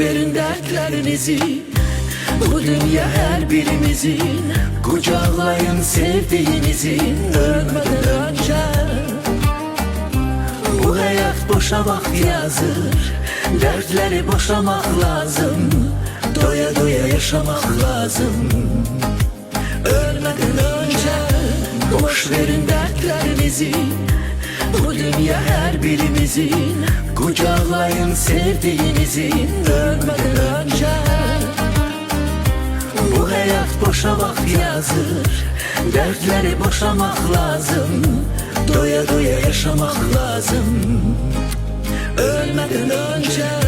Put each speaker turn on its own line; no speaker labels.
verin dertlerinizi, bu dünya her birimizin. Kucaklayın sevdiğinizi ölmeden önce. Bu hayat boşa vakit yazır, dertleri boşamak lazım. Doya doya yaşamak lazım. Ölmeden önce boş verin dertlerinizi, bu dünya her birimizin. Kucaklayın sevdiğinizi ölmeden önce. Bu hayat boşa vakit yazır, dertleri boşamak lazım. Doya doya yaşamak lazım. Ölmeden önce.